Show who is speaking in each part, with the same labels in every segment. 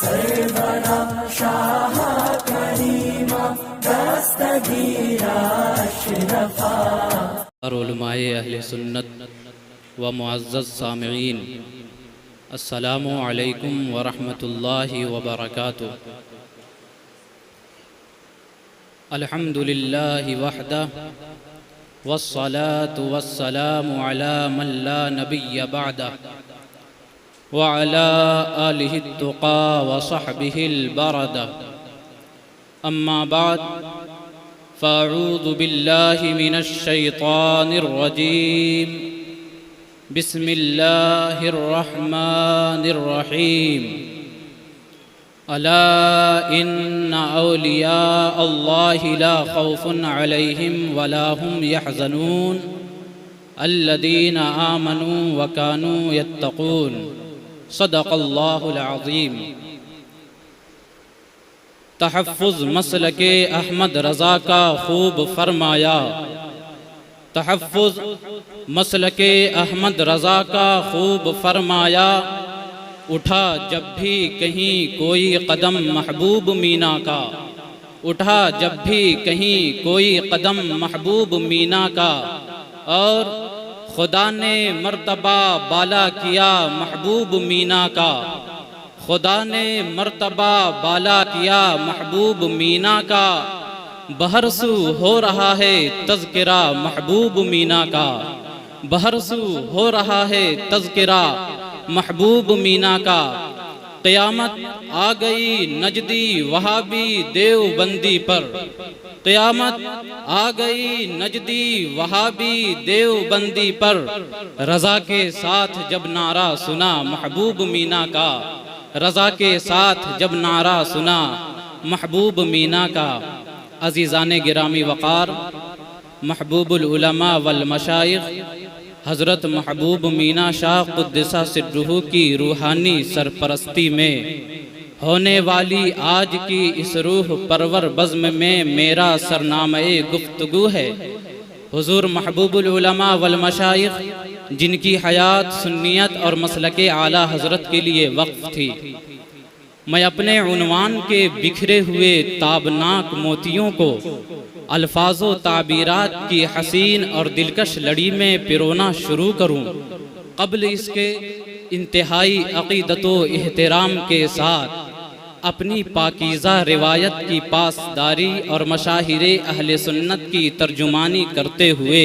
Speaker 1: سرورا شاہ کریمہ دستگیرہ اشرفا۔
Speaker 2: اور علماء اہل سنت و معزز سامعین، السلام علیکم ورحمۃ اللہ وبرکاتہ۔ الحمد للہ وحدہ والصلاة والسلام علی من لا نبی بعدہ وعلى آلہ التقى وصحبہ البردہ، اما بعد فاعوذ باللہ من الشیطان الرجیم، بسم اللہ الرحمن الرحیم۔ الا ان اولیاء اللہ لا خوف علیہم ولا هم يحزنون الذین آمنوا وكانوا يتقون۔ صدق اللہ العظیم۔ تحفظ مسلک احمد رضا کا خوب فرمایا، تحفظ مسلک احمد رضا کا خوب فرمایا، اٹھا جب بھی کہیں کوئی قدم محبوب مینا کا، اٹھا جب بھی کہیں کوئی قدم محبوب مینا کا، اور خدا نے مرتبہ بالا کیا محبوب مینا کا، خدا نے مرتبہ بالا کیا محبوب مینا کا، بہرسو ہو رہا ہے تذکرہ محبوب مینا کا، بہرسو ہو رہا ہے تذکرہ محبوب مینا کا۔ قیامت آ گئی نجدی وہابی دیوبندی پر، قیامت آ گئی نجدی وہابی دیوبندی پر، رضا کے ساتھ جب نعرہ سنا محبوب مینا کا، رضا کے ساتھ جب نعرہ سنا محبوب مینا کا۔ عزیزان گرامی وقار، محبوب العلماء والمشائخ حضرت محبوب مینا شاہ قدسہ سرہ کی روحانی سرپرستی میں ہونے والی آج کی اس روح پرور بزم میں میرا سرنامہ گفتگو ہے حضور محبوب العلماء والمشائخ، جن کی حیات سنیت اور مسلک اعلیٰ حضرت کے لیے وقف تھی۔ میں اپنے عنوان کے بکھرے ہوئے تابناک موتیوں کو الفاظ و تعبیرات کی حسین اور دلکش لڑی میں پرونا شروع کروں، قبل اس کے انتہائی عقیدت و احترام کے ساتھ اپنی پاکیزہ روایت کی پاسداری اور مشاہیر اہل سنت کی ترجمانی کرتے ہوئے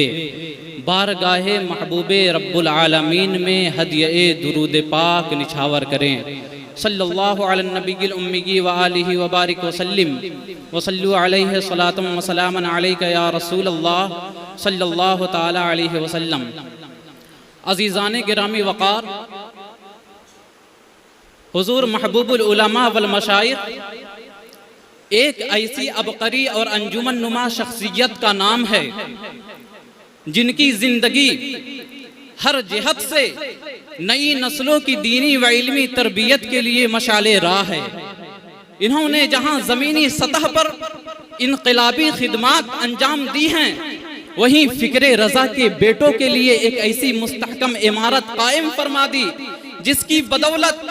Speaker 2: بارگاہ محبوب رب العالمین میں ہدیہ درود پاک نچھاور کریں۔ صلی اللہ علی النبی الامی وآلہ وبارک وسلم، وصلوا علیہ صلاۃ وسلام علیک یا رسول اللہ صلی اللہ تعالی علیہ وسلم۔ عزیزان گرامی وقار، حضور محبوب العلماء والمشائخ ایک ایسی عبقری اور انجمن نما شخصیت کا نام ہے جن کی زندگی ہر جہت سے نئی نسلوں کی دینی و علمی تربیت کے لیے مشعل راہ ہے۔ انہوں نے جہاں زمینی سطح پر انقلابی خدمات انجام دی ہیں، وہیں فکر رضا کے بیٹوں کے لیے ایک ایسی مستحکم عمارت قائم فرما دی جس کی بدولت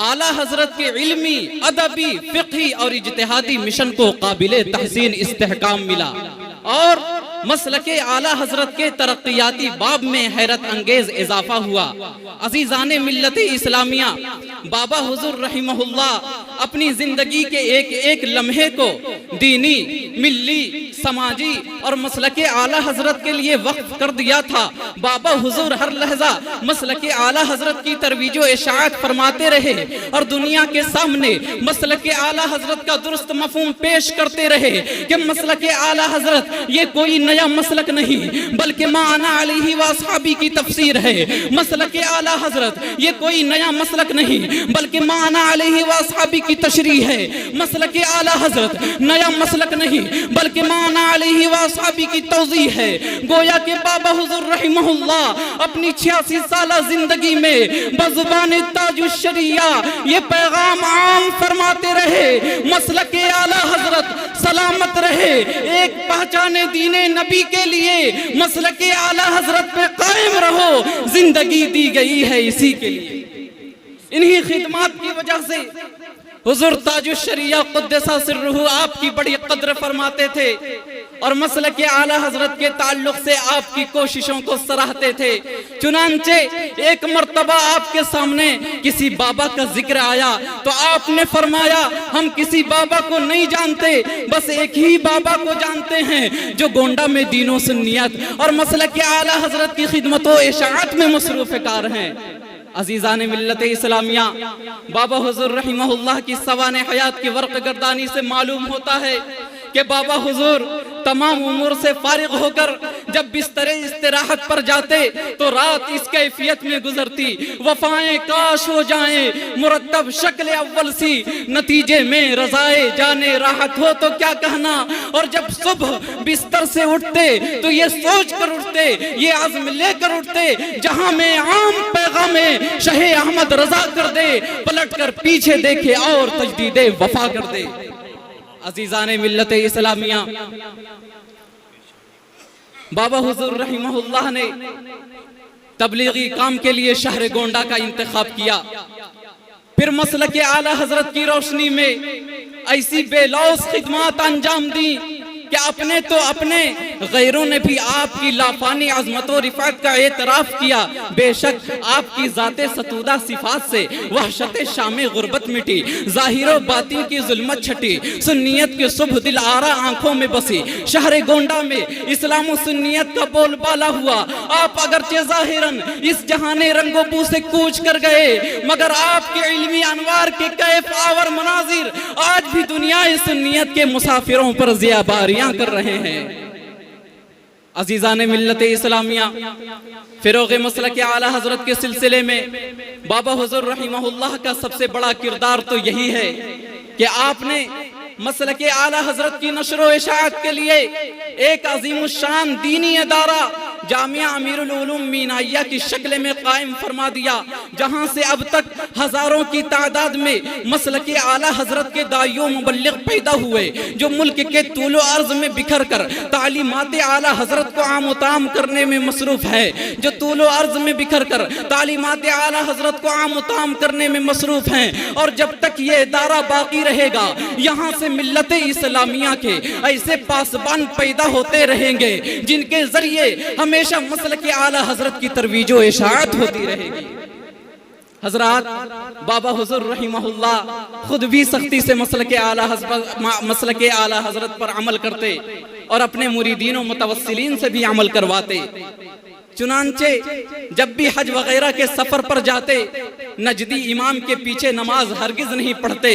Speaker 2: اعلیٰ حضرت کے علمی، ادبی، فقہی اور اجتہادی مشن کو قابل تحسین استحکام ملا، اور مسلک اعلیٰ حضرت کے ترقیاتی باب میں حیرت انگیز اضافہ ہوا۔ عزیزان ملت اسلامیہ، بابا حضور رحمہ اللہ اپنی زندگی کے ایک ایک لمحے کو دینی، ملی، سماجی اور مسلک اعلیٰ حضرت کے لیے وقف کر دیا تھا۔ بابا حضور ہر لحظہ مسلک اعلیٰ حضرت کی ترویج و اشاعت فرماتے رہے اور دنیا کے سامنے مسلک اعلیٰ حضرت کا درست مفہوم پیش کرتے رہے کہ مسلک اعلیٰ حضرت یہ کوئی نیا مسلک نہیں بلکہ ما انا علیہ واصحابی کی تفسیر ہے۔ مسلک اعلیٰ حضرت یہ کوئی نیا مسلک نہیں بلکہ ما انا علیہ واصحابی کی تشریح ہے۔ مسلک اعلیٰ حضرت نیا مسلک نہیں بلکہ ما انا علیہ واصحابی کی توضیح ہے۔ گویا کہ بابا حضور رحمہ اللہ اپنی 86 سالہ زندگی میں بزبان تاج الشریعہ یہ پیغام عام فرماتے رہے، مسلک اعلیٰ حضرت سلامت رہے، ایک پہچان دین نبی کے لیے مسلک اعلیٰ حضرت پہ قائم رہو، زندگی دی گئی ہے اسی کے لیے۔ انہی خدمات کی وجہ سے حضور تاج الشریعہ قدس سرہ آپ کی بڑی قدر فرماتے تھے اور مسلک اعلیٰ حضرت کے تعلق سے آپ کی کوششوں کو سراہتے تھے۔ چنانچہ ایک مرتبہ آپ کے سامنے کسی بابا کا ذکر آیا تو آپ نے فرمایا ہم کسی بابا کو نہیں جانتے، بس ایک ہی بابا کو جانتے ہیں جو گونڈا میں دین و سنیت اور مسلک اعلیٰ حضرت کی خدمت و اشاعت میں مصروف کار ہیں۔ عزیزان ملت اسلامیہ، بابا حضور رحمہ اللہ کی سوانح حیات کی ورق گردانی سے معلوم ہوتا ہے کہ بابا حضور تمام امور سے فارغ ہو کر جب بستر استراحت پر جاتے تو رات اس کیفیت میں گزرتی، وفائیں کاش ہو جائیں مرتب شکل اول سی، نتیجے میں رضائے جانے راحت ہو تو کیا کہنا۔ اور جب صبح بستر سے اٹھتے تو یہ سوچ کر اٹھتے، یہ عزم لے کر اٹھتے جہاں میں عام پیغام شہ احمد رضا کر دے، پلٹ کر پیچھے دیکھے اور تجدید وفا کر دے۔ عزیزان ملت اسلامیہ، بابا حضور رحمہ اللہ نے تبلیغی کام کے لیے شہر گونڈا کا انتخاب کیا، پھر مسلک اعلیٰ حضرت کی روشنی میں ایسی بے لوث خدمات انجام دی کہ اپنے تو اپنے غیروں نے بھی آپ کی لافانی عظمت و رفعت کا اعتراف کیا۔ بے شک آپ کی ذات ستودہ صفات سے وحشت شام غربت مٹی، ظاہر و باطن کی ظلمت چھٹی، سنیت کے صبح دل آرا آنکھوں میں بسی، شہر گونڈا میں اسلام و سنیت کا بول بالا ہوا۔ آپ اگرچہ ظاہراً اس جہان رنگ و بو سے کوچ کر گئے، مگر آپ کے علمی انوار کے کیف آور مناظر آج بھی دنیا سنیت کے مسافروں پر ضیا باریاں کر رہے ہیں۔ عزیزان ملت اسلامیہ، فروغ مسلک اعلیٰ حضرت کے سلسلے میں بابا حضور رحمہ اللہ کا سب سے بڑا کردار تو یہی ہے کہ آپ نے مسلک اعلیٰ حضرت کی نشر و اشاعت کے لیے ایک عظیم الشان دینی ادارہ جامعہ امیر العلوم مینائیہ کی شکل میں قائم فرما دیا، جہاں سے اب تک ہزاروں کی تعداد میں مسلک اعلیٰ حضرت کے داعی و مبلغ پیدا ہوئے، جو ملک کے طول و عرض میں بکھر کر تعلیمات اعلیٰ حضرت کو عام و تام کرنے میں مصروف ہے، جو طول و عرض میں بکھر کر تعلیمات اعلیٰ حضرت کو عام و تام کرنے میں مصروف ہیں۔ اور جب تک یہ ادارہ باقی رہے گا، یہاں سے ملت اسلامیہ کے ایسے پاسبان پیدا ہوتے رہیں گے جن کے ذریعے ہمیشہ مسلک اعلیٰ حضرت کی ترویج و اشاعت ہوتی رہے گی۔ حضرات، بابا حضور رحمہ اللہ خود بھی سختی سے مسلک اعلیٰ حضرت پر عمل کرتے اور اپنے مریدین و متوسلین سے بھی عمل کرواتے۔ چنانچہ جب بھی حج وغیرہ کے سفر پر جاتے، نجدی امام کے پیچھے نماز ہرگز نہیں پڑھتے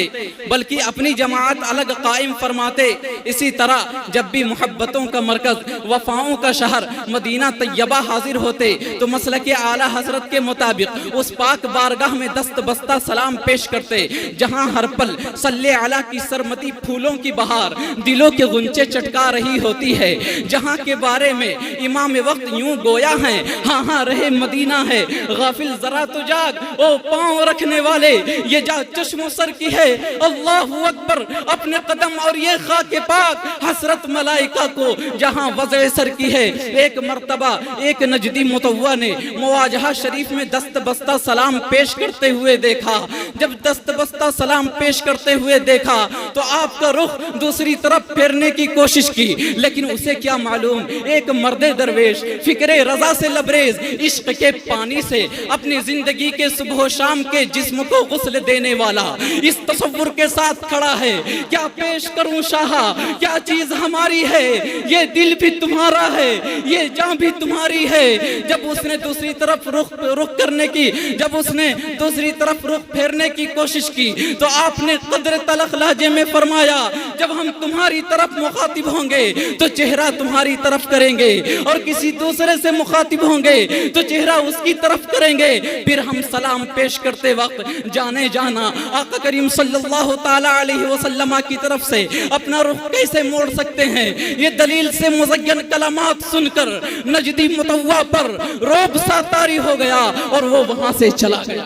Speaker 2: بلکہ اپنی جماعت الگ قائم فرماتے۔ اسی طرح جب بھی محبتوں کا مرکز، وفاؤں کا شہر مدینہ طیبہ حاضر ہوتے تو مسلک اعلیٰ حضرت کے مطابق اس پاک بارگاہ میں دست بستہ سلام پیش کرتے، جہاں ہر پل صلی علی کی سرمتی پھولوں کی بہار دلوں کے غنچے چٹکا رہی ہوتی ہے، جہاں کے بارے میں امام وقت یوں گویا ہیں، ہاں ہاں رہے مدینہ ہے، غافل ذرا تو جاگ او پاؤں رکھنے والے، یہ جا چشم و سر کی ہے، اللہ اکبر اپنے قدم اور یہ خاک پاک حسرت ملائکہ کو جہاں وضع سر کی ہے۔ ایک مرتبہ ایک نجدی متوع نے مواجہہ شریف میں دست بستہ سلام پیش کرتے ہوئے دیکھا۔ جب دست بستہ سلام پیش کرتے ہوئے دیکھا تو آپ کا رخ دوسری طرف پھیرنے کی کوشش کی، لیکن اسے کیا معلوم ایک مرد درویش فکر رضا سے لبریز، عشق کے پانی سے اپنی زندگی کے صبح و شام کے جسم کو غسل دینے والا اس تصور کے ساتھ کھڑا ہے، کیا پیش کروں شاہا، کیا چیز ہماری ہے، یہ دل بھی تمہارا ہے، یہ جان بھی تمہاری ہے۔ جب اس نے دوسری طرف رخ کرنے کی، جب اس نے دوسری طرف رخ پھیرنے کی کوشش کی تو آپ نے قدر تلخ لہجے میں فرمایا، جب ہم تمہاری طرف مخاطب ہوں گے تو چہرہ تمہاری طرف کریں گے، اور کسی دوسرے سے مخاطب ہوں گے تو چہرہ اس کی طرف کریں گے۔ پھر ہم سلام پیش کرتے وقت جانے جانا آقا کریم صلی اللہ تعالی علیہ وسلم کی طرف سے اپنا رخ کیسے موڑ سکتے ہیں؟ یہ دلیل سے مزین کلمات سن کر نجدی متوع پر روب سا طاری ہو گیا اور وہ وہاں سے چلا گیا۔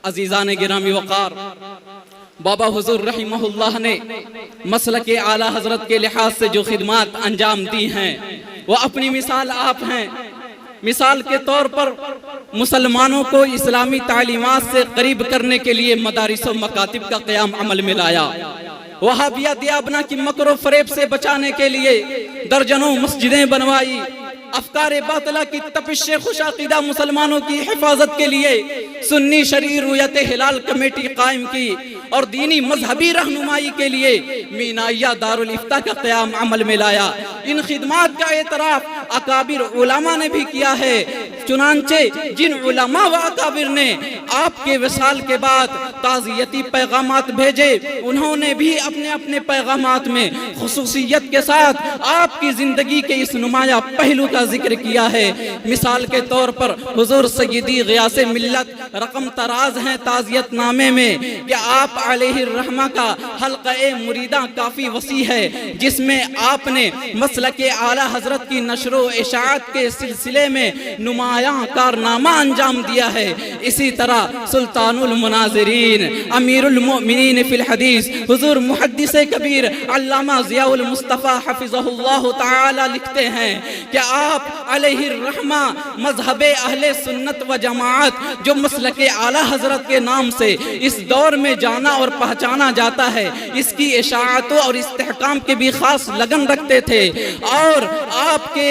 Speaker 2: عزیزان گرامی وقار، بابا حضور رحمہ اللہ نے مسلک اعلیٰ حضرت کے لحاظ سے جو خدمات انجام دی ہیں وہ اپنی مثال آپ ہیں۔ مثال کے طور پر مسلمانوں کو اسلامی تعلیمات سے قریب کرنے کے لیے مدارس و مکاتب کا قیام عمل میں لایا۔ وہابیہ دیابنا کی مکر و فریب سے بچانے کے لیے درجنوں مسجدیں بنوائی۔ افکار باطلہ کی تپش سے خوش عقیدہ مسلمانوں کی حفاظت کے لیے سنی شرعی رویت ہلال کمیٹی قائم کی، اور دینی مذہبی رہنمائی کے لیے مینائیہ دارالافتاء کا قیام عمل میں لایا۔ ان خدمات کا اعتراف اکابر علماء نے بھی کیا ہے۔ چنانچہ جن علماء و اکابر نے آپ کے وصال کے بعد تعزیتی پیغامات بھیجے، انہوں نے بھی اپنے اپنے پیغامات میں خصوصیت کے ساتھ آپ کی زندگی کے اس نمایاں پہلو کا ذکر کیا ہے۔ مثال کے طور پر حضور سیدی غیاث ملت رقم تراز ہیں تعزیت نامے میں کہ آپ علیہ الرحمہ کا حلقہ مریداں کافی وسیع ہے، جس میں آپ نے مسلک اعلیٰ حضرت کی نشر و اشاعت کے سلسلے میں نمایاں کارنامہ انجام دیا ہے۔ اسی طرح سلطان المناظرین امیر المؤمنین فی الحدیث حضور محدث کبیر علامہ ضیاء المصطفیٰ حفظہ اللہ تعالی لکھتے ہیں کہ آپ علیہ الرحمہ مذہب اہل سنت و جماعت جو مسلک اعلیٰ حضرت کے نام سے اس دور میں جانا اور پہچانا جاتا ہے، اس کی اشاعت اور استحکام کے بھی خاص لگن رکھتے تھے، اور آپ کے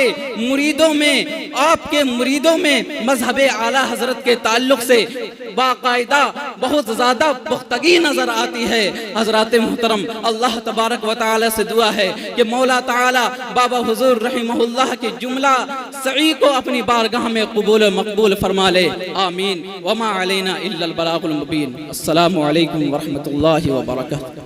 Speaker 2: مریدوں میں مذہب اعلیٰ حضرت کے تعلق سے باقاعدہ بہت زیادہ پختگی نظر آتی ہے۔ حضرات محترم، اللہ تبارک و تعالی سے دعا ہے کہ مولا تعالی بابا حضور رحمہ اللہ کے جملہ سعی کو اپنی بارگاہ میں قبول و مقبول فرما لے، آمین۔ وما علینا الا البلاغ المبین۔ السلام علیکم ورحمۃ اللہ وبرکاتہ۔